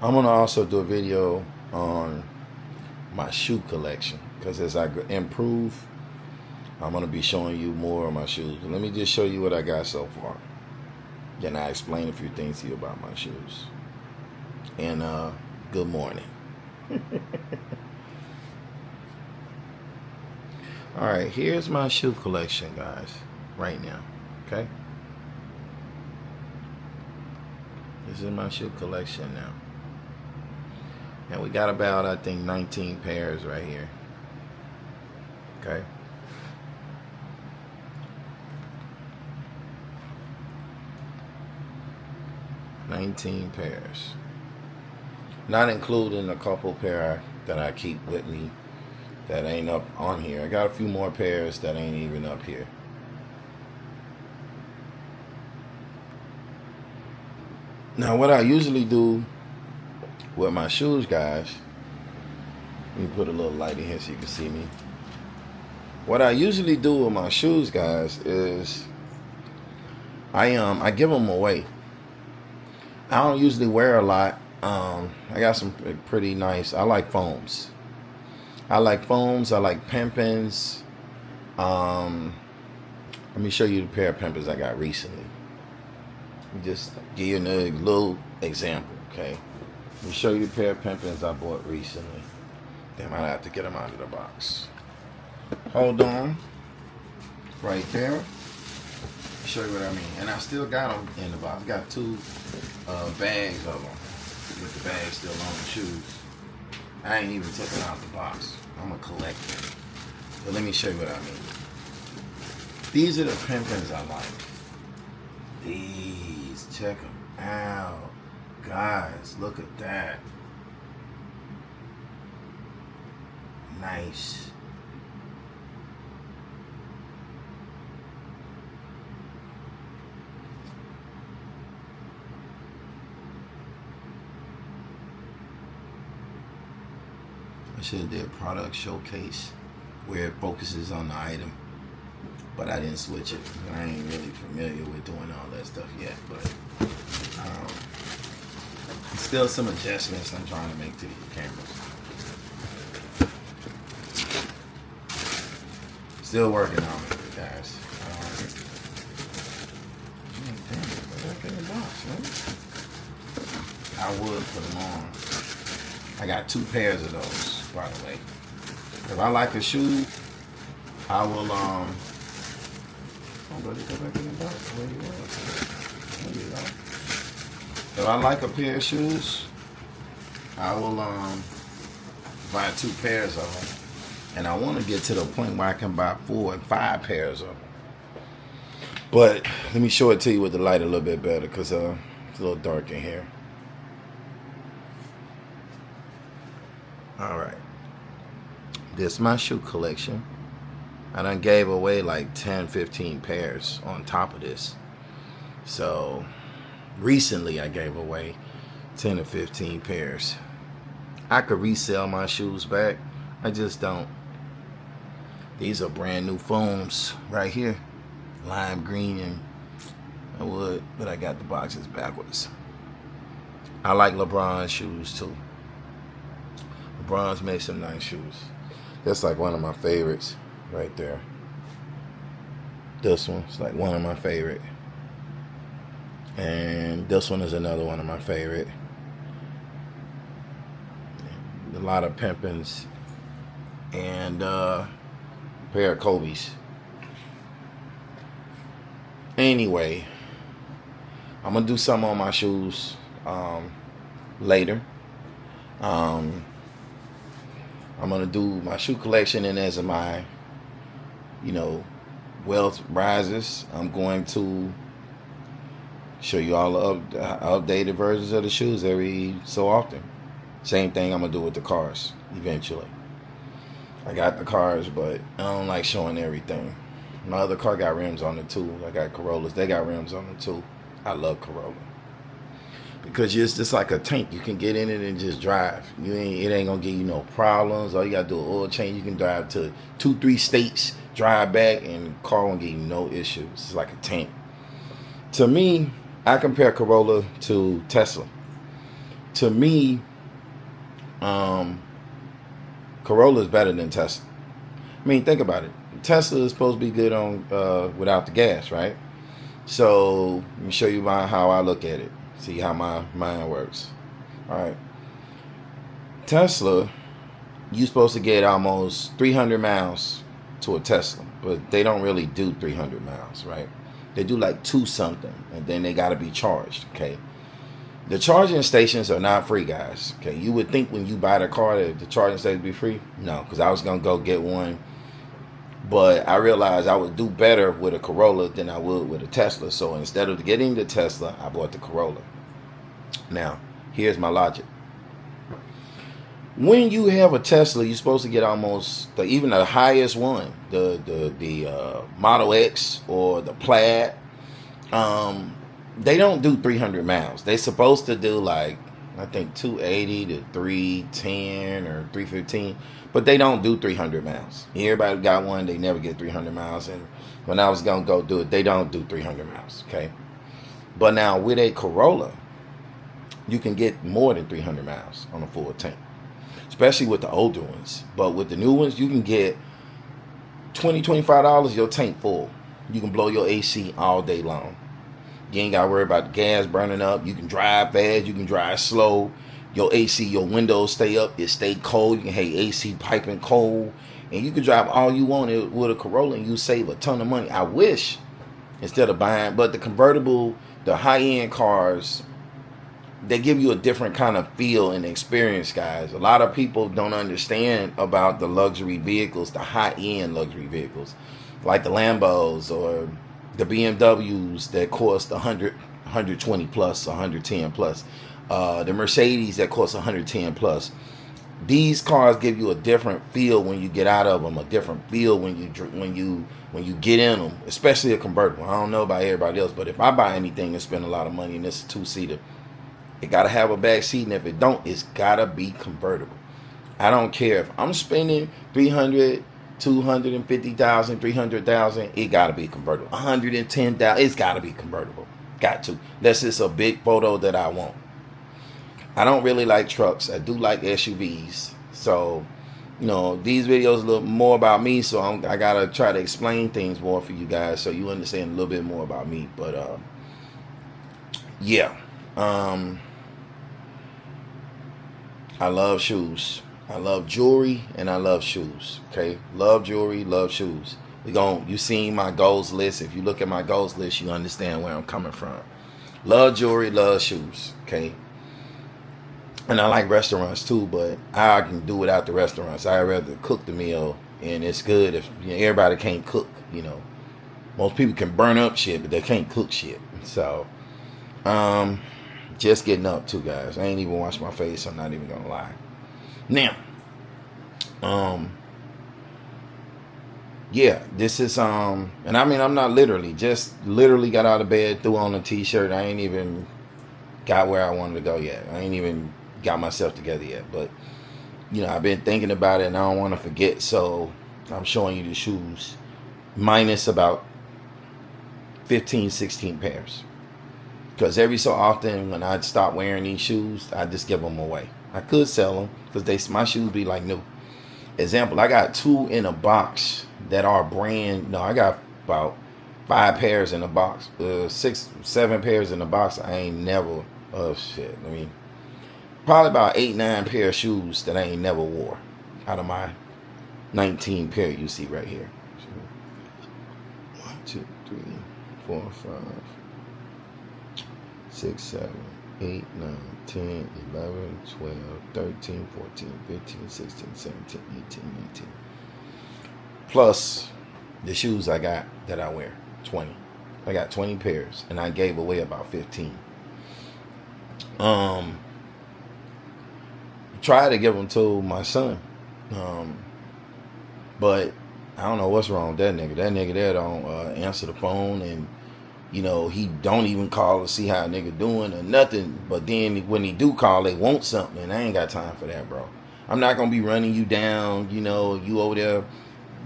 I'm gonna also do a video on my shoe collection because as I improve, I'm gonna be showing you more of my shoes. Let me just show you what I got so far. Then I explain a few things to you about my shoes. And good morning. All right, here's my shoe collection, guys. Right now, okay. This is my shoe collection now. And we got about, I think, 19 pairs right here. Okay. $19 pairs. Not including a couple pair that I keep with me that ain't up on here. I got a few more pairs that ain't even up here. Now, what I usually do with my shoes, guys, let me put a little light in here so you can see me. What I usually do with my shoes, guys, is I give them away. I don't usually wear a lot. I got some pretty nice. I like foams. I like pimpins. Let me show you the pair of pimpins I got recently. Just give you a little example, okay? Let me show you the pair of pimpins I bought recently. Damn, I have to get them out of the box. Hold on. Right there. Show you what I mean. And I still got them in the box. I got two bags of them with the bag still on the shoes. I ain't even took it out the box. I'm a collector. But let me show you what I mean. These are the pimpins I like. These, check them out. Guys, look at that. Nice. I should have did a product showcase where it focuses on the item, but I didn't switch it. I ain't really familiar with doing all that stuff yet, but still some adjustments I'm trying to make to these cameras. Still working on it, guys. Damn it, put that in the box, man. I would put them on. I got 2 pairs of those, by the way. If I like a shoe, I will oh, buddy, go back in the box where you was. There you go. If I like a pair of shoes, I will buy 2 pairs of them. And I want to get to the point where I can buy 4 and 5 pairs of them. But let me show it to you with the light a little bit better because it's a little dark in here. All right. This is my shoe collection. I done gave away like 10, 15 pairs on top of this. So recently I gave away 10 or 15 pairs. I could resell my shoes back. I just don't. These are brand new foams right here. Lime green and I would, but I got the boxes backwards. I like LeBron's shoes too. LeBron's made some nice shoes. That's like one of my favorites right there. This one's like one of my favorite. And this one is another one of my favorite. A lot of pimpins and a pair of Kobe's. Anyway, I'm gonna do something on my shoes later. I'm gonna do my shoe collection, and as my, wealth rises, I'm going to show you all the updated versions of the shoes every so often. Same thing I'm gonna do with the cars eventually. I got the cars, but I don't like showing everything. My other car got rims on it too. I got Corollas. They got rims on it too. I love Corolla. Because it's just like a tank. You can get in it and just drive. It ain't gonna give you no problems. All you gotta do is oil change. You can drive to 2-3 states, drive back, and the car won't give you no issues. It's like a tank. To me, I compare Corolla to Tesla. to me, Corolla is better than Tesla. I mean, think about it. Tesla is supposed to be good on without the gas, right? So let me show you how I look at it. See how my mind works. All right. Tesla, you're supposed to get almost 300 miles to a Tesla, but they don't really do 300 miles, right? They do like 2 something, and then they got to be charged, okay? The charging stations are not free, guys, okay? You would think when you buy the car that the charging station would be free. No, because I was going to go get one, but I realized I would do better with a Corolla than I would with a Tesla. So instead of getting the Tesla, I bought the Corolla. Now, here's my logic. When you have a Tesla, you're supposed to get almost even the highest one, the Model X or the Plaid. They don't do 300 miles. They're supposed to do like, I think 280 to 310 or 315, but they don't do 300 miles. Everybody got one, they never get 300 miles. And when I was gonna go do it, they don't do 300 miles. Okay, but now with a Corolla, you can get more than 300 miles on a full tank, especially with the older ones. But with the new ones, you can get $20-$25 your tank full. You can blow your AC all day long. You ain't got to worry about the gas burning up. You can drive fast. You can drive slow. Your AC, your windows stay up. It stay cold. You can have AC piping cold. And you can drive all you want with a Corolla and you save a ton of money. I wish, instead of buying, but the convertible, the high-end cars, they give you a different kind of feel and experience, guys. A lot of people don't understand about the luxury vehicles, the high-end luxury vehicles, like the Lambos or the BMWs that cost 100, 120 plus, 110 plus, the Mercedes that cost 110 plus. These cars give you a different feel when you get out of them, a different feel when you get in them, especially a convertible. I don't know about everybody else, but if I buy anything and spend a lot of money and it's a 2-seater, it gotta have a back seat, and if it don't, it's gotta be convertible. I don't care if I'm spending 300, 250,000, 300,000, it gotta be convertible. 110,000, it's gotta be convertible. Got to. That's just a big photo that I want. I don't really like trucks. I do like SUVs. So, you know, these videos a little more about me. So I gotta try to explain things more for you guys so you understand a little bit more about me. But yeah. I love shoes. I love jewelry and I love shoes. Okay, love jewelry, love shoes. You seen my goals list. If you look at my goals list, you understand where I'm coming from. Love jewelry, love shoes. Okay, and I like restaurants too, but I can do without the restaurants. I'd rather cook the meal, and it's good if everybody can't cook. You know, most people can burn up shit, but they can't cook shit. So, just getting up too, guys. I ain't even washed my face. I'm not even gonna lie. Now, yeah, this is and I mean, I'm not literally got out of bed, threw on a t-shirt. I ain't even got where I wanted to go yet. I ain't even got myself together yet. But you know, I've been thinking about it and I don't want to forget, so I'm showing you the shoes minus about 15-16 pairs. Because every so often when I stop wearing these shoes, I just give them away. I could sell them because my shoes be like new. Example, I got 2 in a box that are brand. No, I got about 5 pairs in a box. 6, 7 pairs in a box. I ain't never. Oh shit. I mean, probably about 8, 9 pair of shoes that I ain't never wore out of my 19 pair you see right here. 1, 2, 3, 4, 5, 6, 7, 8, 9, 10, 11, 12, 13, 14, 15, 16, 17, 18, 19. Plus the shoes I got that I wear, 20. I got 20 pairs and I gave away about 15. Try to give them to my son. But I don't know what's wrong with that nigga. That nigga there don't answer the phone, and you know, he don't even call to see how a nigga doing or nothing. But then when he do call, they want something, and I ain't got time for that, bro. I'm not gonna be running you down, you know, you over there,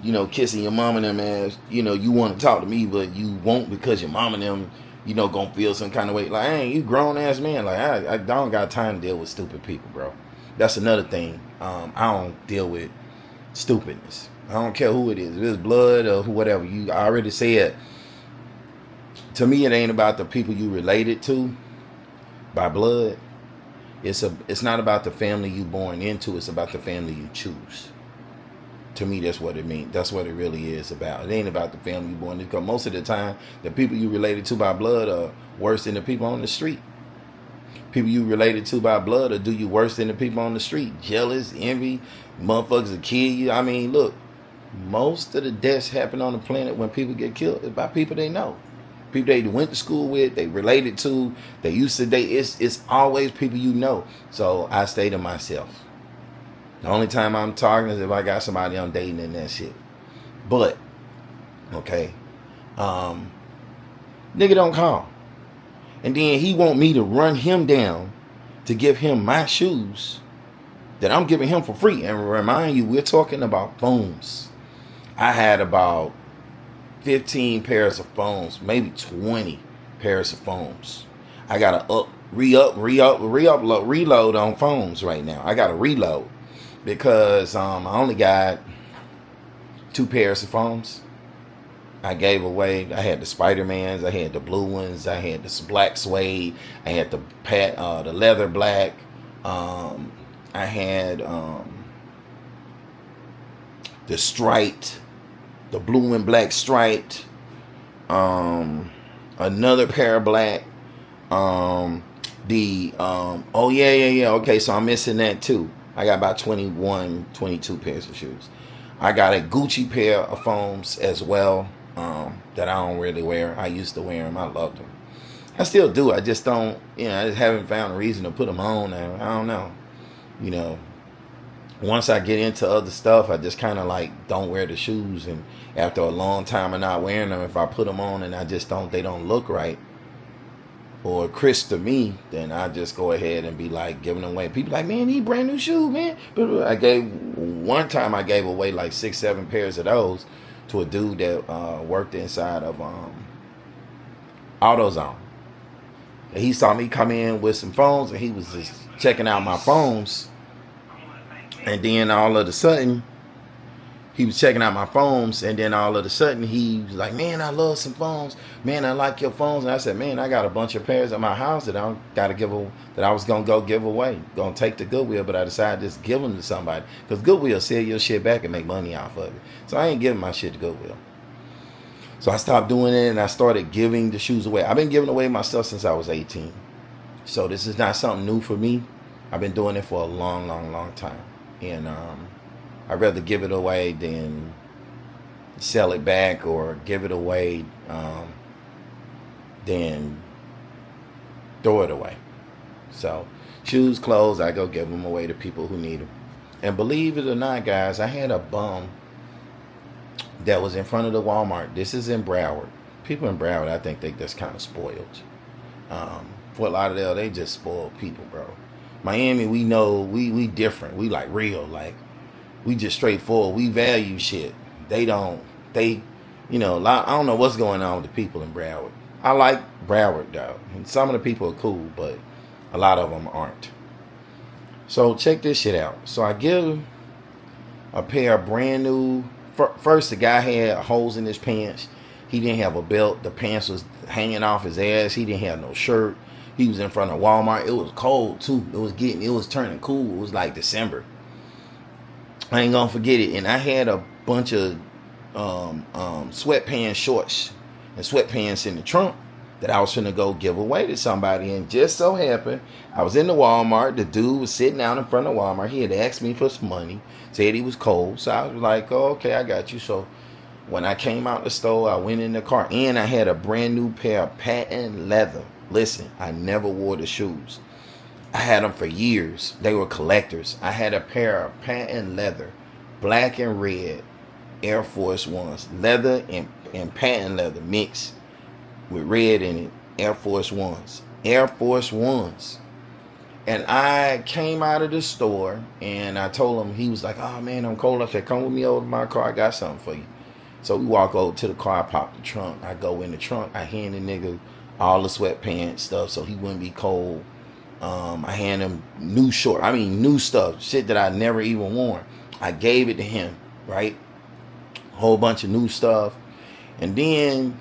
you know, kissing your mom and them ass. You know, you want to talk to me, but you won't because your mom and them gonna feel some kind of way. Like, hey, you grown ass man. Like, I don't got time to deal with stupid people, bro. That's another thing. I don't deal with stupidness. I don't care who it is. If it's blood or whatever. I already said, to me, it ain't about the people you related to by blood. It's not about the family you born into. It's about the family you choose. To me, that's what it means. That's what it really is about. It ain't about the family you born into. Because most of the time, the people you related to by blood are worse than the people on the street. People you related to by blood will do you worse than the people on the street. Jealous, envy, motherfuckers will kill you. I mean, look, most of the deaths happen on the planet when people get killed is by people they know. People they went to school with, they related to, they used to date. It's always people you know. So I stay to myself. The only time I'm talking is if I got somebody I'm dating and that shit. But, okay, nigga don't call. And then he want me to run him down to give him my shoes that I'm giving him for free. And remind you, we're talking about phones. I had about 15 pairs of phones, maybe 20 pairs of phones. I got to reload on phones right now. I got to reload because I only got 2 pairs of phones. I gave away. I had the Spider-Mans. I had the blue ones. I had the black suede. I had the leather black. I had the striped, the blue and black striped. Another pair of black. Oh yeah. Okay, so I'm missing that too. I got about 21, 22 pairs of shoes. I got a Gucci pair of phones as well. That I don't really wear. I used to wear them. I loved them. I still do. I just don't, I just haven't found a reason to put them on. I don't know. Once I get into other stuff, I just kind of like don't wear the shoes. And after a long time of not wearing them, if I put them on and they don't look right or crisp to me, then I just go ahead and be like giving them away. People like, man, these brand new shoes, man. But one time I gave away like 6-7 pairs of those to a dude that worked inside of AutoZone. And he saw me come in with some phones, and he was just checking out my phones. And then all of a sudden, he was checking out my phones, and then all of a sudden, he was like, man, I love some phones. Man, I like your phones. And I said, man, I got a bunch of pairs at my house that I was going to go give away. Going to take to Goodwill, but I decided to just give them to somebody. Because Goodwill sell your shit back and make money off of it. So I ain't giving my shit to Goodwill. So I stopped doing it, and I started giving the shoes away. I've been giving away my stuff since I was 18. So this is not something new for me. I've been doing it for a long, long, long time. And I'd rather give it away than sell it back, or give it away than throw it away. So shoes, clothes, I go give them away to people who need them. And believe it or not, guys, I had a bum that was in front of the Walmart. This is in Broward. People in Broward, I think they just kind of spoiled. Fort Lauderdale, they just spoiled people, bro. Miami, we know, we different. We like real, like we just straightforward. We value shit. I don't know what's going on with the people in Broward. I like Broward though. And some of the people are cool, but a lot of them aren't. So check this shit out. So I give a pair of brand new. First, the guy had holes in his pants. He didn't have a belt. The pants was hanging off his ass. He didn't have no shirt. He was in front of Walmart. It was cold too. It was turning cool. It was like December. I ain't gonna forget it. And I had a bunch of sweatpants shorts and sweatpants in the trunk that I was finna go give away to somebody. And just so happened, I was in the Walmart. The dude was sitting out in front of Walmart. He had asked me for some money. Said he was cold. So I was like, oh, okay, I got you. So when I came out the store, I went in the car. And I had a brand new pair of patent leather. Listen, I never wore the shoes. I had them for years. They were collectors. I had a pair of patent leather, black and red Air Force Ones. Leather and patent leather mixed with red in it. Air Force Ones. Air Force Ones. And I came out of the store and I told him, he was like, oh man, I'm cold. I said, come with me over to my car. I got something for you. So we walk over to the car. I pop the trunk. I go in the trunk. I hand the nigga all the sweatpants stuff so he wouldn't be cold. I had him new short. I mean, new stuff, shit that I never even worn. I gave it to him, right? A whole bunch of new stuff, and then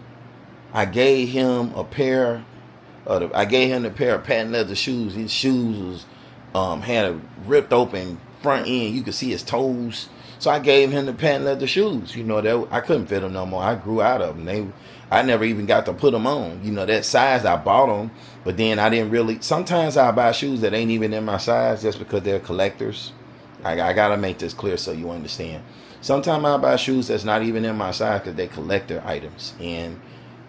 I gave him a pair. I gave him a pair of patent leather shoes. His shoes was had a ripped open front end. You could see his toes. So I gave him the patent leather shoes. You know, that I couldn't fit them no more. I grew out of them. I never even got to put them on. You know, that size I bought them, but then I didn't really. Sometimes I buy shoes that ain't even in my size just because they're collectors. I gotta make this clear so you understand. Sometimes I buy shoes that's not even in my size because they collector items and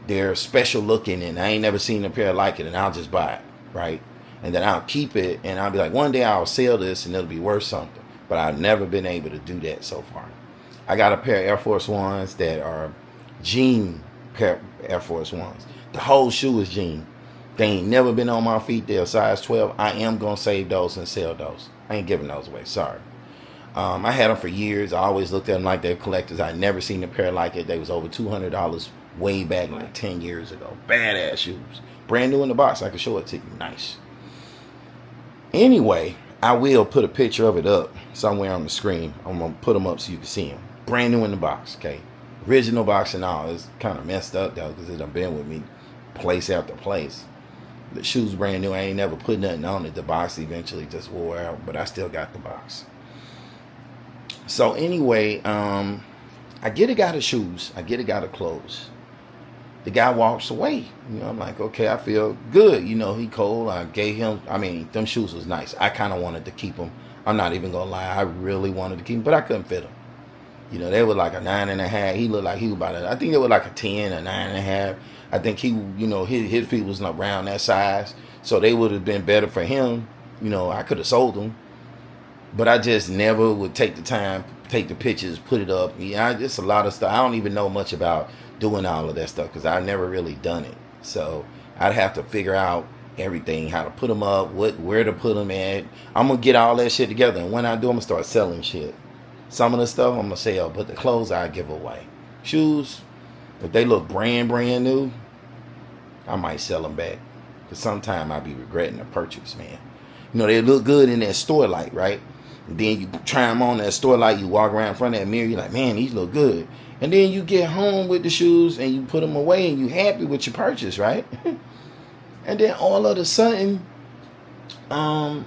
they're special looking, and I ain't never seen a pair like it, and I'll just buy it, right? And then I'll keep it, and I'll be like, one day I'll sell this, and it'll be worth something. But I've never been able to do that so far. I got a pair of Air Force Ones that are jean pair Air Force Ones. The whole shoe is jean. They ain't never been on my feet. They're size 12. I am going to save those and sell those. I ain't giving those away. Sorry. I had them for years. I always looked at them like they're collectors. I never seen a pair like it. They was over $200 way back like 10 years ago. Badass shoes. Brand new in the box. I can show it to you. Nice. Anyway, I will put a picture of it up somewhere on the screen. I'm going to put them up so you can see them. Brand new in the box, okay? Original box and all. It's kind of messed up, though, because it done been with me place after place. The shoe's brand new. I ain't never put nothing on it. The box eventually just wore out, but I still got the box. So anyway, I get a guy the shoes. I get a guy the clothes. The guy walks away. You know, I'm like, okay, I feel good. You know, he cold. I gave him, I mean, them shoes was nice. I kind of wanted to keep them. I'm not even going to lie. I really wanted to keep them, but I couldn't fit them. You know, they were like a 9.5. He looked like he was about I think they were like a 10, a 9.5. I think he, you know, his feet was around that size. So they would have been better for him. You know, I could have sold them. But I just never would take the time, take the pictures, put it up. Yeah, just a lot of stuff. I don't even know much about doing all of that stuff because I've never really done it. So I'd have to figure out everything, how to put them up, where to put them at. I'm going to get all that shit together. And when I do, I'm going to start selling shit. Some of the stuff I'm going to sell, but the clothes I give away. Shoes, if they look brand new, I might sell them back. Because sometimes I be regretting the purchase, man. You know, they look good in that store light, right? And then you try them on that store light, you walk around in front of that mirror, you're like, man, these look good. And then you get home with the shoes and you put them away and you happy with your purchase, right? And then all of a sudden, a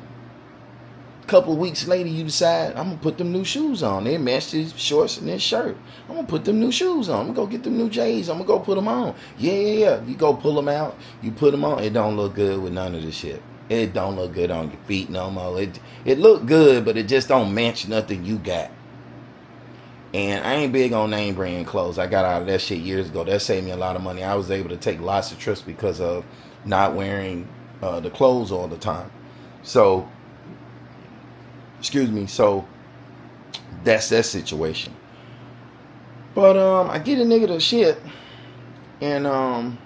couple of weeks later, you decide, I'm going to put them new shoes on. They match these shorts and this shirt. I'm going to put them new shoes on. I'm going to go get them new J's. I'm going to go put them on. Yeah. You go pull them out. You put them on. It don't look good with none of this shit. It don't look good on your feet no more. It look good, but it just don't match nothing you got. And I ain't big on name brand clothes. I got out of that shit years ago. That saved me a lot of money. I was able to take lots of trips because of not wearing the clothes all the time. So, excuse me. So, that's that situation. But I get a nigga the shit. And, oh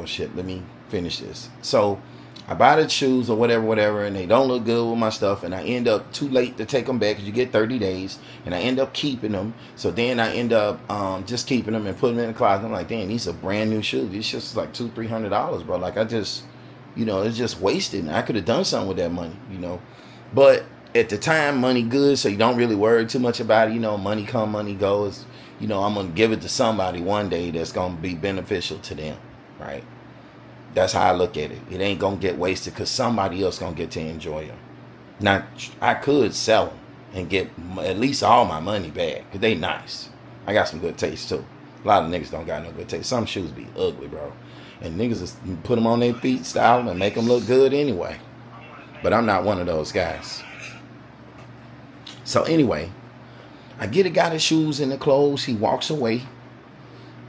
shit, let me finish this. So I buy the shoes or whatever, and they don't look good with my stuff, and I end up too late to take them back because you get 30 days, and I end up keeping them. So then I end up just keeping them and putting them in the closet. I'm like, damn, these are brand new shoes. These shits is like $200-$300, bro. Like I just, you know, it's just wasted. I could have done something with that money, you know. But at the time, money good, so you don't really worry too much about it. You know, money come, money goes. You know, I'm gonna give it to somebody one day that's gonna be beneficial to them, right? That's how I look at it. It ain't gonna get wasted because somebody else gonna get to enjoy them. Now, I could sell them and get at least all my money back because they nice. I got some good taste too. A lot of niggas don't got no good taste. Some shoes be ugly, bro. And niggas just put them on their feet, style them, and make them look good anyway. But I'm not one of those guys. So anyway, I get a guy the shoes and the clothes. He walks away.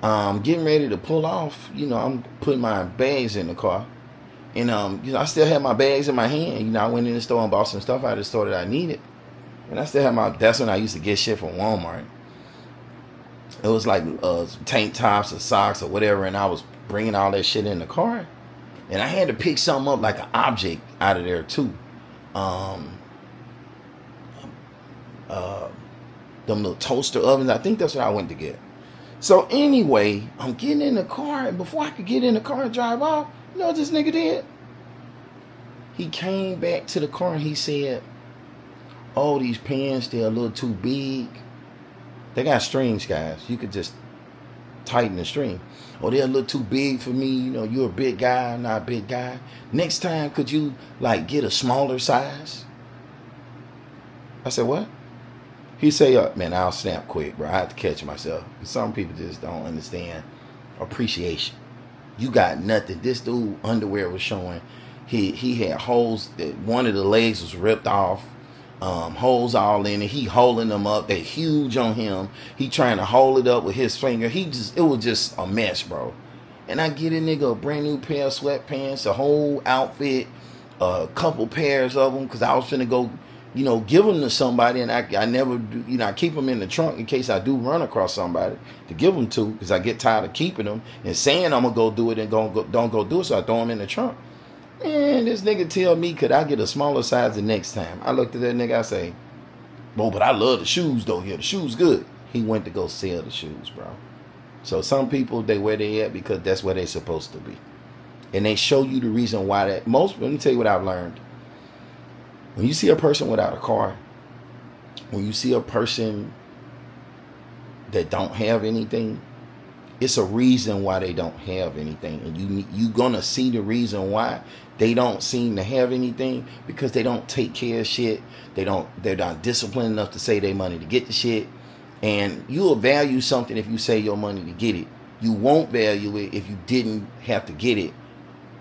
Getting ready to pull off, you know, I'm putting my bags in the car. And, you know, I still have my bags in my hand. You know, I went in the store and bought some stuff out of the store that I needed. And I still have that's when I used to get shit from Walmart. It was like tank tops or socks or whatever. And I was bringing all that shit in the car. And I had to pick something up like an object out of there too. Them little toaster ovens. I think that's what I went to get. So anyway, I'm getting in the car, and before I could get in the car and drive off, you know what this nigga did? He came back to the car and he said, "Oh, these pants, they're a little too big. They got strings, guys. You could just tighten the string. Oh, they're a little too big for me. You know, you're a big guy, I'm not a big guy. Next time, could you like get a smaller size?" I said, "What?" He said, "Man, I'll snap quick, bro. I have to catch myself." Some people just don't understand appreciation. You got nothing. This dude underwear was showing. He had holes. One of the legs was ripped off. Holes all in it. He holding them up. They huge on him. He trying to hold it up with his finger. It was just a mess, bro. And I get a nigga a brand new pair of sweatpants, a whole outfit, a couple pairs of them, because I was finna go, you know, give them to somebody, and I never do, you know, I keep them in the trunk in case I do run across somebody to give them to, because I get tired of keeping them and saying I'm gonna go do it and don't go do it, so I throw them in the trunk. Man, this nigga tell me, could I get a smaller size the next time? I looked at that nigga, I say, "Bro, but I love the shoes though. Yeah, the shoes good." He went to go sell the shoes, bro. So some people, they where they at because that's where they supposed to be. And they show you the reason why that let me tell you what I've learned. When you see a person without a car, when you see a person that don't have anything, it's a reason why they don't have anything. And you gonna see the reason why they don't seem to have anything, because they don't take care of shit. They're not disciplined enough to save their money to get the shit. And you'll value something if you save your money to get it. You won't value it if you didn't have to get it,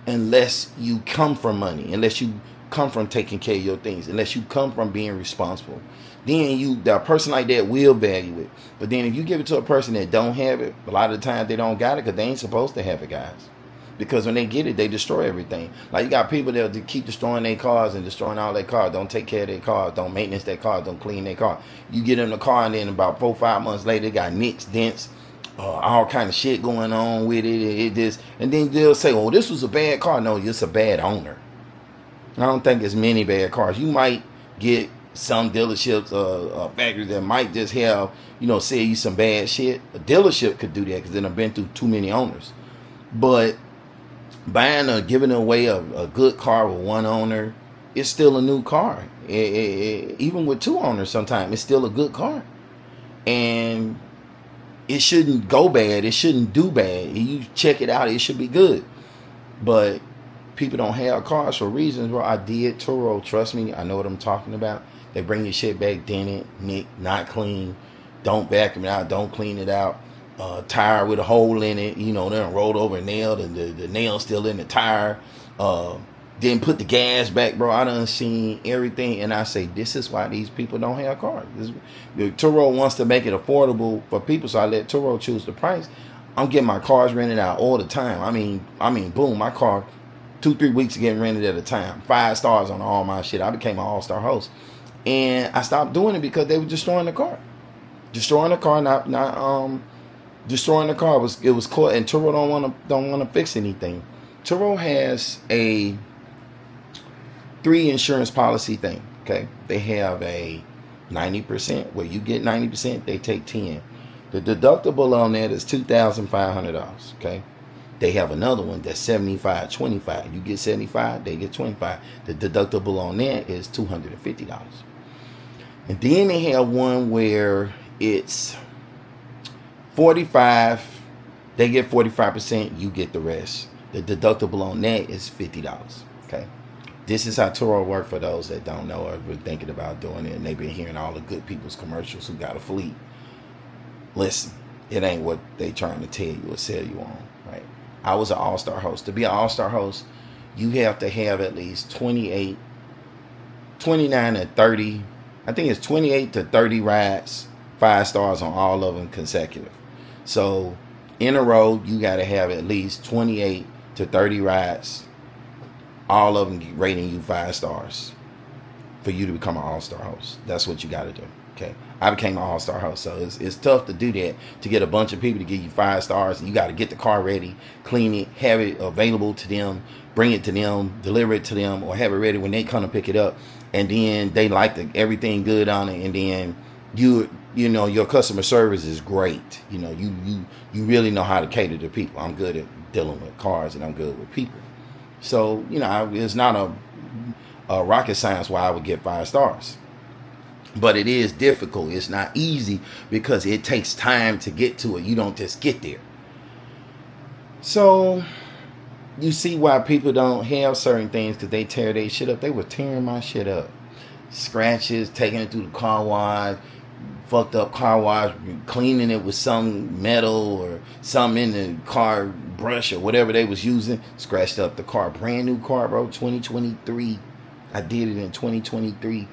unless you come from money, unless you come from taking care of your things, unless you come from being responsible. Then a person like that will value it. But then if you give it to a person that don't have it, a lot of the time they don't got it because they ain't supposed to have it, guys. Because when they get it, they destroy everything. Like, you got people that keep destroying their cars and destroying all their cars, don't take care of their cars, don't maintenance their cars, don't clean their car. You get in the car and then about 4-5 months later, they got nicks, dents, all kind of shit going on with it. And then they'll say, "Oh, this was a bad car." No, it's a bad owner. I don't think there's many bad cars. You might get some dealerships, factories that might just have, you know, sell you some bad shit. A dealership could do that because then I've been through too many owners. But buying or giving away a good car with one owner, it's still a new car. Even with two owners, sometimes it's still a good car. And it shouldn't go bad. It shouldn't do bad. You check it out, it should be good. But people don't have cars for reasons. Well, I did. Turo, trust me, I know what I'm talking about. They bring your shit back dented, nicked, not clean. Don't vacuum it out. Don't clean it out. Tire with a hole in it. You know, they're rolled over and nailed, and the nail's still in the tire. Didn't put the gas back, bro. I done seen everything, and I say, this is why these people don't have cars. Turo wants to make it affordable for people, so I let Turo choose the price. I'm getting my cars rented out all the time. I mean, boom, my car 2-3 weeks getting rented at a time. 5 stars on all my shit. I became an all-star host. And I stopped doing it because they were destroying the car. Destroying the car, not destroying the car. It was caught, and Turo don't wanna fix anything. Turo has a 3 insurance policy thing. Okay. They have a 90% where you get 90%, they take 10. The deductible on that is $2,500. Okay. They have another one that's 75-25. You get 75, they get 25. The deductible on that is $250. And then they have one where it's 45. They get 45%, you get the rest. The deductible on that is $50. Okay. This is how Turo work for those that don't know or were thinking about doing it, and they've been hearing all the good people's commercials who got a fleet. Listen, it ain't what they trying to tell you or sell you on, right? I was an all-star host. To be an all-star host, you have to have at least 29 to 30. I think it's 28 to 30 rides, 5 stars on all of them consecutive. So in a row, you got to have at least 28 to 30 rides, all of them rating you 5 stars for you to become an all-star host. That's what you got to do. Okay. I became an all-star host, so it's tough to do that, to get a bunch of people to give you 5 stars, and you got to get the car ready, clean it, have it available to them, bring it to them, deliver it to them, or have it ready when they come to pick it up, and then they like everything good on it, and then your customer service is great. You really know how to cater to people. I'm good at dealing with cars, and I'm good with people. So it's not a rocket science why I would get 5 stars. But it is difficult. It's not easy because it takes time to get to it. You don't just get there. So you see why people don't have certain things, because they tear their shit up. They were tearing my shit up. Scratches, taking it through the car wash, fucked up car wash, cleaning it with some metal or something in the car brush or whatever they was using, scratched up the car. Brand new car, bro, 2023. I did it in 2023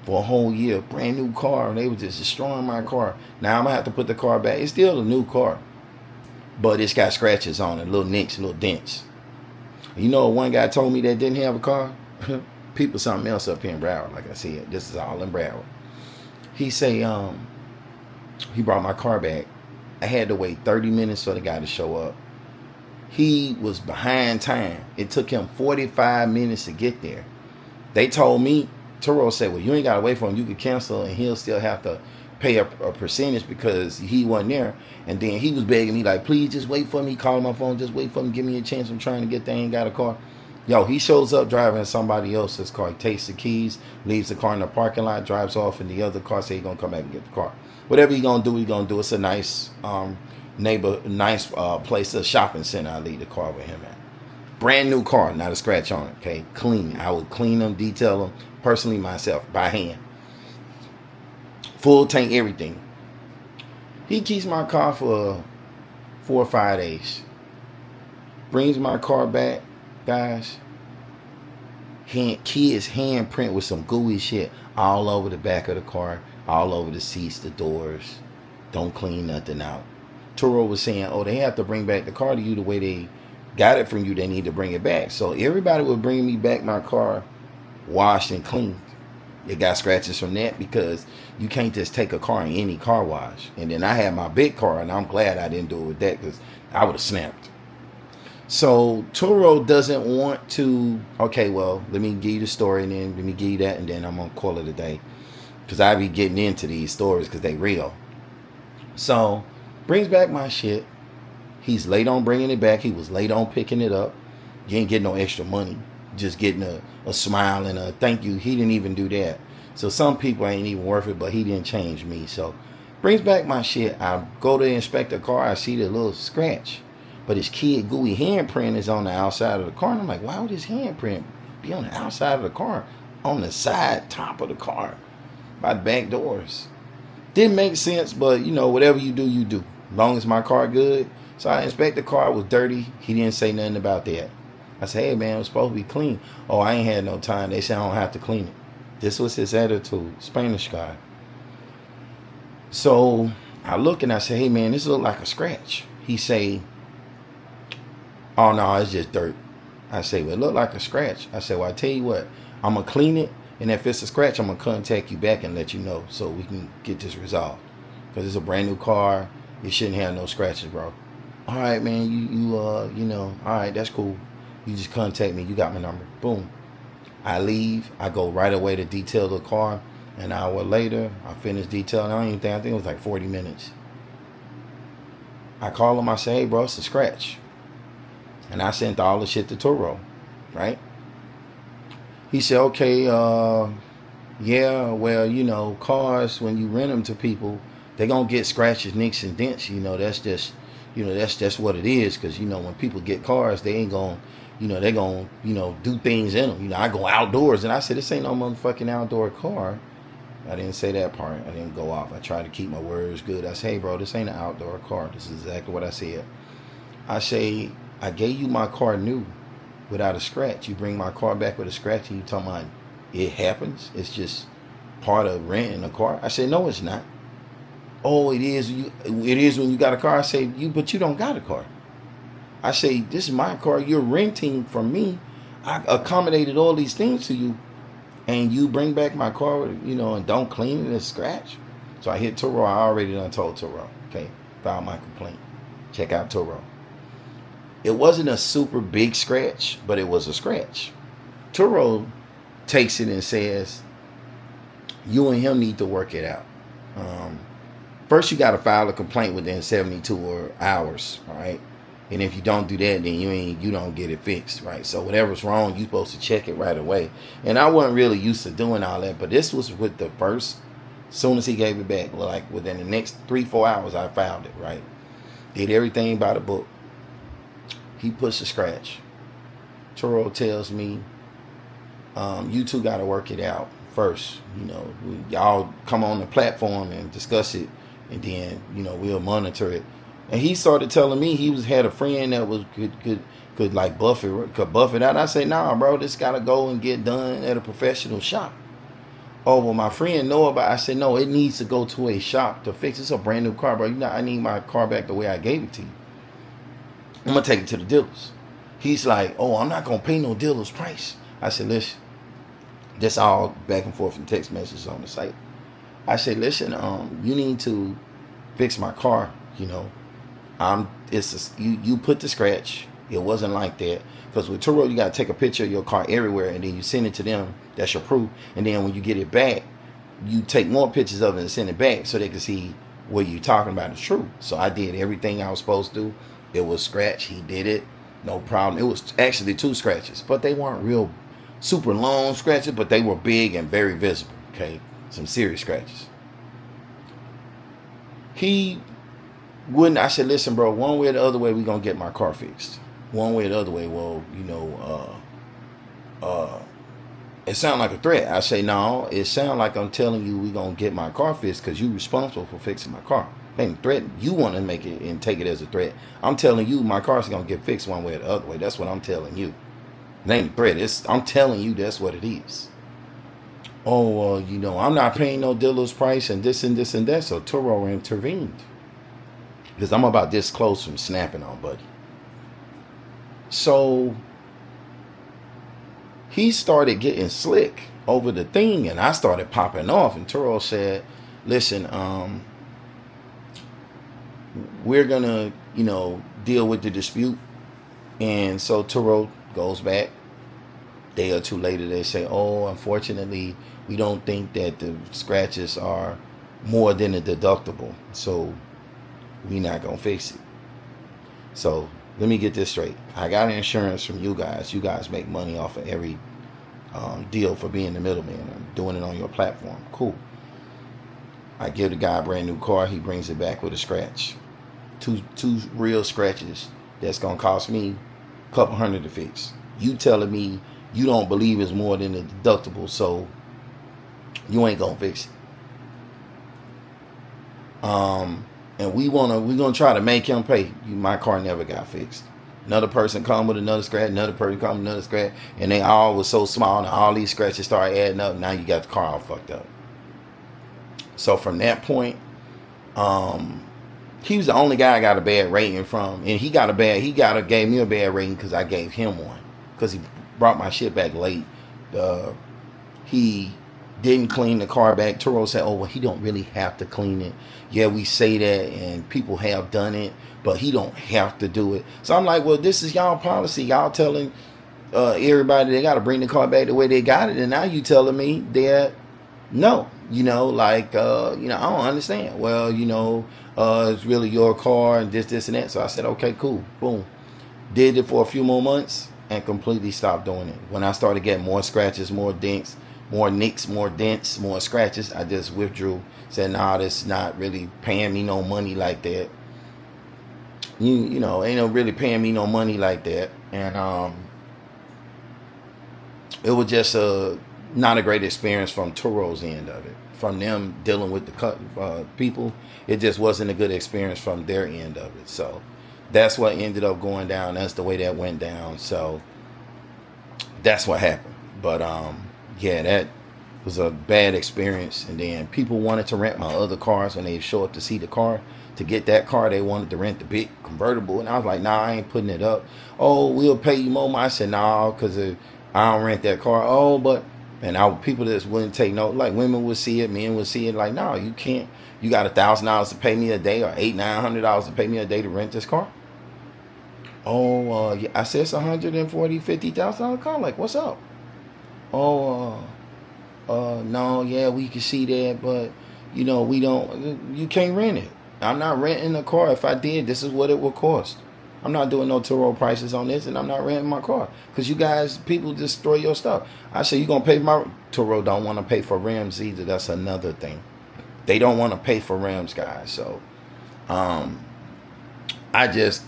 for a whole year. Brand new car. They were just destroying my car. Now I'm gonna have to put the car back. It's still a new car, but it's got scratches on it, little nicks, little dents. One guy told me that didn't have a car. People something else up here in Broward. Like I said, this is all in Broward. He say, he brought my car back. I had to wait 30 minutes for the guy to show up. He was behind time. It took him 45 minutes to get there. They told me, Turo said, well, you ain't got to wait for him. You could cancel and he'll still have to pay a percentage because he wasn't there. And then he was begging me, like, please just wait for me. He called my phone, just wait for me. Give me a chance. I'm trying to get there. I ain't got a car. Yo, he shows up driving somebody else's car. He takes the keys, leaves the car in the parking lot, drives off in the other car, say he's going to come back and get the car. Whatever he's going to do, he's going to do. It's a nice place, a shopping center. I leave the car with him at. Brand new car, not a scratch on it, okay? Clean. I would clean them, detail them personally myself, by hand. Full tank, everything. He keeps my car for 4 or 5 days. Brings my car back, guys. Kid's handprint with some gooey shit all over the back of the car, all over the seats, the doors. Don't clean nothing out. Turo was saying, oh, they have to bring back the car to you the way they got it from you. They need to bring it back. So everybody would bring me back my car washed and cleaned. It got scratches from that because you can't just take a car in any car wash. And then I had my big car, and I'm glad I didn't do it with that because I would have snapped. So Turo doesn't want to, okay, well, let me give you the story and then let me give you that and then I'm going to call it a day. Because I be getting into these stories because they real. So, brings back my shit. He's late on bringing it back. He was late on picking it up. You ain't getting no extra money. Just getting a smile and a thank you. He didn't even do that. So some people ain't even worth it, but he didn't change me. So, brings back my shit. I go to inspect the car. I see the little scratch. But his kid gooey handprint is on the outside of the car. And I'm like, why would his handprint be on the outside of the car? On the side top of the car. By the back doors. Didn't make sense, but whatever you do, you do. As long as my car good. So I inspect the car. It was dirty. He didn't say nothing about that. I said, hey man, it was supposed to be clean. Oh, I ain't had no time. They said I don't have to clean it. This was his attitude. Spanish guy. So I look and I say, hey man, this look like a scratch. He say, oh no, it's just dirt. I say, well, it look like a scratch. I said, well, I tell you what, I'm going to clean it. And if it's a scratch, I'm going to contact you back and let you know so we can get this resolved. Because it's a brand new car. It shouldn't have no scratches, bro. All right, man, all right, that's cool. You just contact me. You got my number. Boom. I leave. I go right away to detail the car. An hour later, I finish detailing. I think it was like 40 minutes. I call him. I say, hey, bro, it's a scratch. And I sent all the shit to Turo, right? He said, okay, yeah, well, cars, when you rent them to people, they're going to get scratches, nicks, and dents. That's just what it is. Because, when people get cars, they ain't going, they're going to, do things in them. I go outdoors. And I said, this ain't no motherfucking outdoor car. I didn't say that part. I didn't go off. I tried to keep my words good. I said, hey, bro, this ain't an outdoor car. This is exactly what I said. I say, I gave you my car new without a scratch. You bring my car back with a scratch and you talking about it happens. It's just part of renting a car. I said, no, it's not. Oh, it is. It is when you got a car. I say, but you don't got a car. I say, this is my car. You're renting from me. I accommodated all these things to you. And you bring back my car, and don't clean it and scratch. So I hit Turo. I already done told Turo. Okay, filed my complaint. Check out Turo. It wasn't a super big scratch, but it was a scratch. Turo takes it and says, you and him need to work it out. first you got to file a complaint within 72 hours, all right? And if you don't do that, then you don't get it fixed, right? So whatever's wrong, you're supposed to check it right away. And I wasn't really used to doing all that, but this was with the first. Soon as he gave it back, like within the next 3-4 hours, I filed it, right? Did everything by the book. He puts a scratch. Turo tells me, you two got to work it out first. You know, y'all come on the platform and discuss it, and then, you know, we'll monitor it. And he started telling me he had a friend that was could like buff it out. I say, nah, bro, this got to go and get done at a professional shop. Oh, well, my friend know about it. I said, no, it needs to go to a shop to fix it. It's a brand new car, bro. You know, I need my car back the way I gave it to you. I'm going to take it to the dealers. He's like, oh, I'm not going to pay no dealer's price. I said, listen, this all back and forth in text messages on the site. I said, listen, you need to fix my car, you know. You put the scratch. It wasn't like that. Because with Turo, you got to take a picture of your car everywhere, and then you send it to them. That's your proof. And then when you get it back, you take more pictures of it and send it back so they can see what you're talking about is true. So I did everything I was supposed to do. It was scratch. He did it. No problem. It was actually 2 scratches, but they weren't real super long scratches, but they were big and very visible. Okay. Some serious scratches. He wouldn't. I said, listen, bro, one way or the other way, we're going to get my car fixed. One way or the other way. Well, you know, it sounds like a threat. I say, no, it sounds like I'm telling you we're going to get my car fixed because you're responsible for fixing my car. Ain't threat. You want to make it and take it as a threat. I'm telling you my car's going to get fixed one way or the other way. That's what I'm telling you. It ain't a threat. I'm telling you that's what it is. Oh, you know, I'm not paying no dealer's price and this and this and that. So Turo intervened. Because I'm about this close from snapping on Buddy. So he started getting slick over the thing, and I started popping off. And Turo said, listen, we're going to, you know, deal with the dispute. And so Turo goes back. Day or two later, they say, oh, unfortunately, we don't think that the scratches are more than a deductible. So we're not going to fix it. So let me get this straight. I got insurance from you guys. You guys make money off of every deal for being the middleman and doing it on your platform. Cool. I give the guy a brand new car. He brings it back with a scratch. Two real scratches that's going to cost me a couple $100 to fix. You telling me you don't believe it's more than a deductible, so you ain't going to fix it. And we're gonna try to make him pay. My car never got fixed. Another person come with another scratch, another person come with another scratch, and they all was so small, and all these scratches started adding up. Now you got the car all fucked up. So from that point, he was the only guy I got a bad rating from, and he gave me a bad rating because I gave him one because he brought my shit back late. He didn't clean the car back. Turo said, oh, well, he don't really have to clean it. Yeah, we say that, and people have done it, but he don't have to do it. So I'm like, well, this is y'all policy. Y'all telling everybody they got to bring the car back the way they got it, and now you telling me that no, you know, like, I don't understand. Well, it's really your car and this and that. So I said, okay, cool, boom. Did it for a few more months and completely stopped doing it. When I started getting more scratches, more dents, more nicks, more dents, more scratches, I just withdrew. Said, nah, that's not really paying me no money like that. You know, ain't no really paying me no money like that. And it was just not a great experience from Turo's end of it. From them dealing with the people, it just wasn't a good experience from their end of it. So that's what ended up going down. That's the way that went down. So that's what happened. But yeah, that was a bad experience. And then people wanted to rent my other cars when they show up to see the car. To get that car, they wanted to rent the big convertible. And I was like, nah, I ain't putting it up. Oh, we'll pay you more. I said, nah, because I don't rent that car. Oh, but, and people that wouldn't take note, like women would see it, men would see it, like, no, you can't. You got $1,000 to pay me a day, or $800-900 to pay me a day to rent this car. Oh, yeah. I said it's $140,000-50,000 car. Like, what's up? Oh, no, yeah, we can see that, but you can't rent it. I'm not renting a car. If I did, this is what it would cost. I'm not doing no Turo prices on this, and I'm not renting my car because you guys, people destroy your stuff. I say, you going to pay for my Turo, don't want to pay for rims either. That's another thing. They don't want to pay for rims, guys. So I just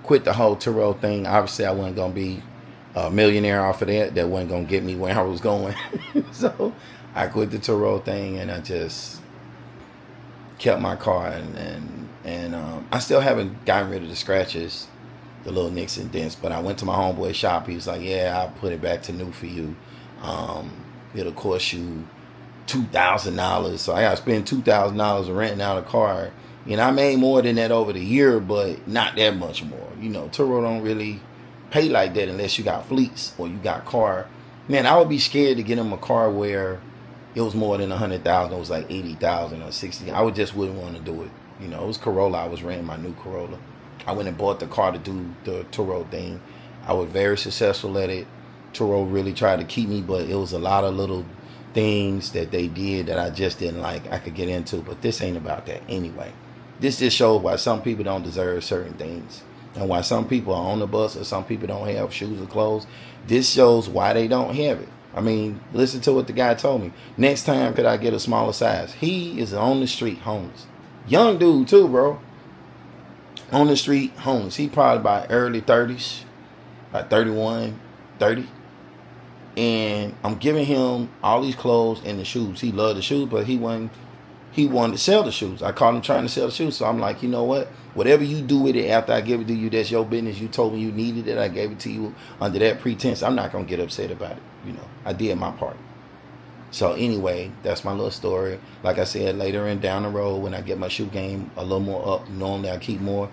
quit the whole Turo thing. Obviously, I wasn't going to be a millionaire off of that. That wasn't going to get me where I was going. So I quit the Turo thing, and I just kept my car, and I still haven't gotten rid of the scratches, the little nicks and dents. But I went to my homeboy's shop. He was like, "Yeah, I'll put it back to new for you. It'll cost you $2,000." So I got to spend $2,000 renting out a car. And I made more than that over the year, but not that much more. Turo don't really pay like that unless you got fleets or you got car. Man, I would be scared to get him a car where it was more than 100,000. It was like 80,000 or 60. I just wouldn't want to do it. It was Corolla. I was renting my new Corolla. I went and bought the car to do the Turo thing. I was very successful at it. Turo really tried to keep me, but it was a lot of little things that they did that I just didn't like. I could get into, but this ain't about that anyway. This just shows why some people don't deserve certain things, and why some people are on the bus or some people don't have shoes or clothes. This shows why they don't have it. I mean, listen to what the guy told me. Next time, could I get a smaller size? He is on the street homeless. Young dude too, bro. On the street homeless. He probably about early 30s, like 31, 30. And I'm giving him all these clothes and the shoes. He loved the shoes, but he wanted to sell the shoes. I caught him trying to sell the shoes. So I'm like, you know what? Whatever you do with it after I give it to you, that's your business. You told me you needed it. I gave it to you under that pretense. I'm not going to get upset about it. I did my part. So anyway, that's my little story. Like I said, later and down the road, when I get my shoe game a little more up, normally I keep more,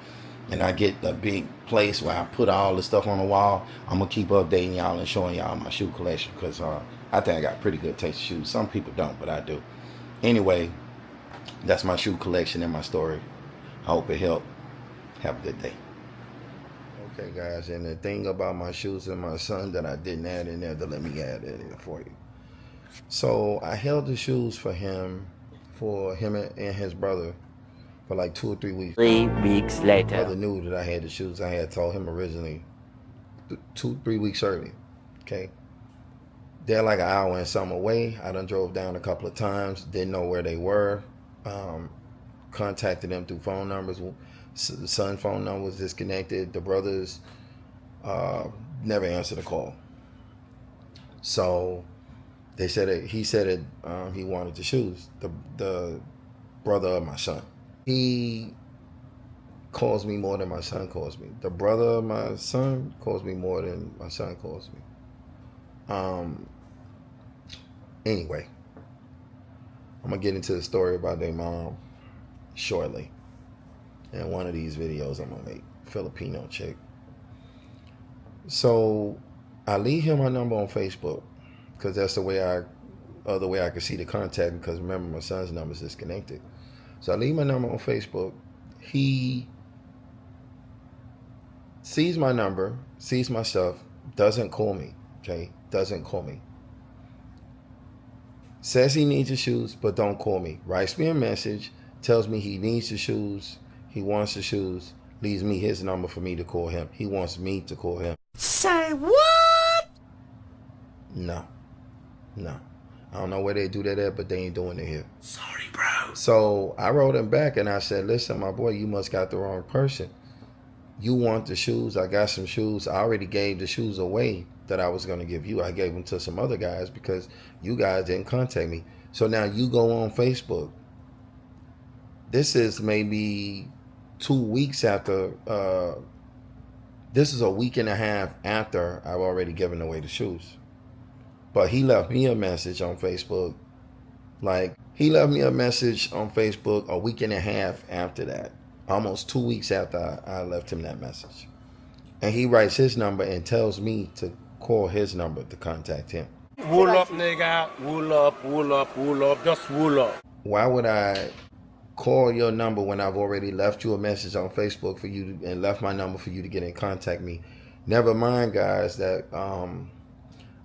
and I get a big place where I put all the stuff on the wall, I'm going to keep updating y'all and showing y'all my shoe collection, because I think I got pretty good taste of shoes. Some people don't, but I do. Anyway, that's my shoe collection and my story. I hope it helped. Have a good day. Okay, guys, and the thing about my shoes and my son that I didn't add in there, let me add it in for you. So I held the shoes for him and his brother for like 2 or 3 weeks. 3 weeks later. Brother knew that I had the shoes. I had told him originally 2-3 weeks early. Okay. They're like an hour and some away. I done drove down a couple of times. Didn't know where they were. Contacted them through phone numbers. The son's phone number was disconnected. The brothers never answered the call. So he said he wanted the shoes. The brother of my son. He calls me more than my son calls me. The brother of my son calls me more than my son calls me. Anyway, I'm gonna get into the story about their mom shortly. In one of these videos I'm gonna make, Filipino chick. So I leave him my number on Facebook because that's the other way I could see the contact, because remember my son's number is disconnected. So I leave my number on Facebook. He sees my number, sees my stuff, doesn't call me. Okay, doesn't call me. Says he needs the shoes, but don't call me. Writes me a message, tells me he needs the shoes. He wants the shoes, leaves me his number for me to call him. He wants me to call him. Say what? No. I don't know where they do that at, but they ain't doing it here. Sorry, bro. So I wrote him back and I said, listen, my boy, you must got the wrong person. You want the shoes. I got some shoes. I already gave the shoes away that I was going to give you. I gave them to some other guys because you guys didn't contact me. So now you go on Facebook. This is maybe 2 weeks after, this is a week and a half after I've already given away the shoes. But he left me a message on Facebook. He left me a message on Facebook a week and a half after that. Almost 2 weeks after I left him that message. And he writes his number and tells me to call his number to contact him. Wool up, nigga. Wool up. Just wool up. Why would I call your number when I've already left you a message on Facebook for you and left my number for you to get in contact me? Never mind, guys, that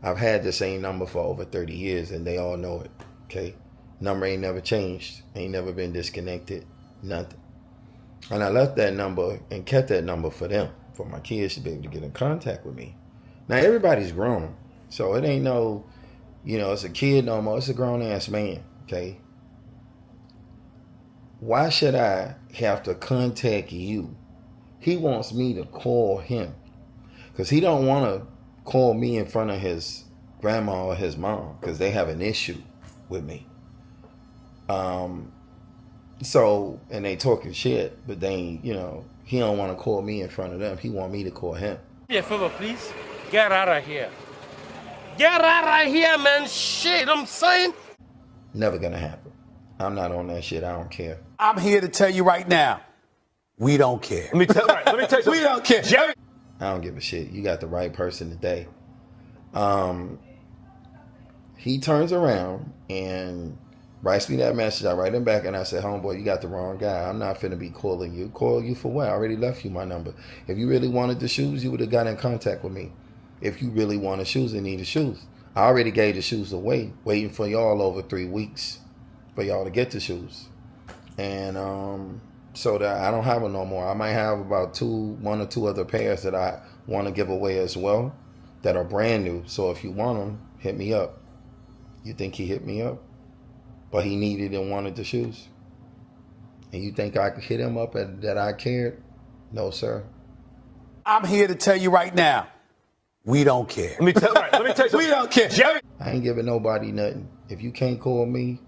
I've had the same number for over 30 years and they all know it, okay? Number ain't never changed. Ain't never been disconnected. Nothing. And I left that number and kept that number for them, for my kids to be able to get in contact with me. Now everybody's grown, so it ain't no, it's a kid no more. It's a grown ass man. Okay. Why should I have to contact you? He wants me to call him because he don't want to call me in front of his grandma or his mom because they have an issue with me. So, and they talking shit, but they ain't, he don't want to call me in front of them. He want me to call him. Me a favor, please. Get out of here. Get out of here, man. Shit, I'm saying. Never gonna happen. I'm not on that shit. I don't care. I'm here to tell you right now, we don't care. Let me tell you something. We don't care. Jerry. I don't give a shit. You got the right person today. He turns around and writes me that message. I write him back and I say, homeboy, you got the wrong guy. I'm not finna be calling you. Call you for what? I already left you my number. If you really wanted the shoes, you would have got in contact with me. If you really wanted shoes and needed shoes. I already gave the shoes away, waiting for y'all over 3 weeks for y'all to get the shoes. And so that I don't have them no more. I might have about 1 or 2 other pairs that I want to give away as well that are brand new. So if you want them, hit me up. You think he hit me up? But he needed and wanted the shoes? And you think I could hit him up that I cared? No, sir. I'm here to tell you right now, we don't care. Let me tell you something. We don't care. Jerry. I ain't giving nobody nothing. If you can't call me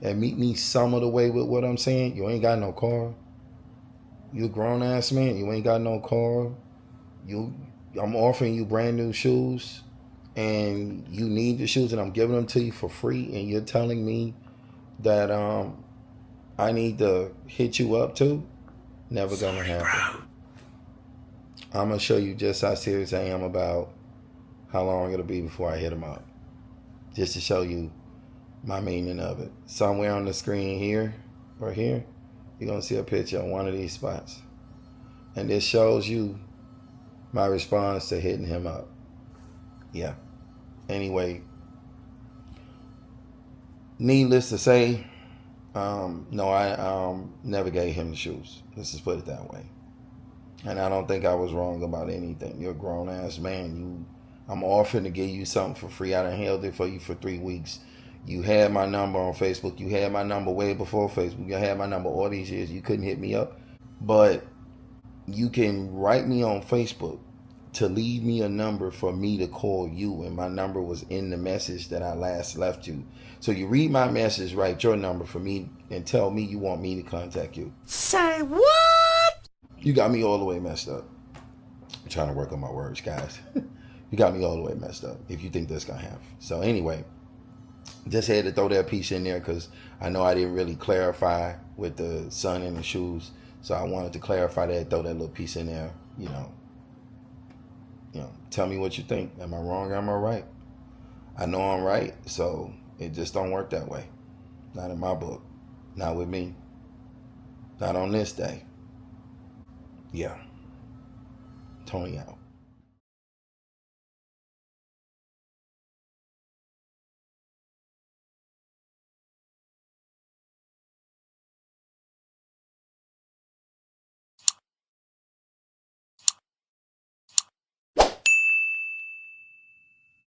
and meet me some of the way with what I'm saying, you ain't got no car. You a grown ass man. You ain't got no car. I'm offering you brand new shoes, and you need the shoes, and I'm giving them to you for free, and you're telling me that I need to hit you up too? Never gonna happen. I'm gonna show you just how serious I am about how long it'll be before I hit them up, just to show you my meaning of it. Somewhere on the screen here or here, you're gonna see a picture on one of these spots, and this shows you my response to hitting him up. Yeah. Anyway, needless to say, no, I never gave him the shoes. Let's just put it that way. And I don't think I was wrong about anything. You're a grown ass man. I'm offering to give you something for free. I done held it for you for 3 weeks. You had my number on Facebook. You had my number way before Facebook. You had my number all these years. You couldn't hit me up. But you can write me on Facebook to leave me a number for me to call you. And my number was in the message that I last left you. So you read my message, write your number for me, and tell me you want me to contact you. Say what? You got me all the way messed up. I'm trying to work on my words, guys. You got me all the way messed up if you think that's going to happen. So anyway, just had to throw that piece in there because I know I didn't really clarify with the sun and the shoes. So I wanted to clarify that, throw that little piece in there, tell me what you think. Am I wrong? Am I right? I know I'm right, so it just don't work that way. Not in my book. Not with me. Not on this day. Yeah. Tony out.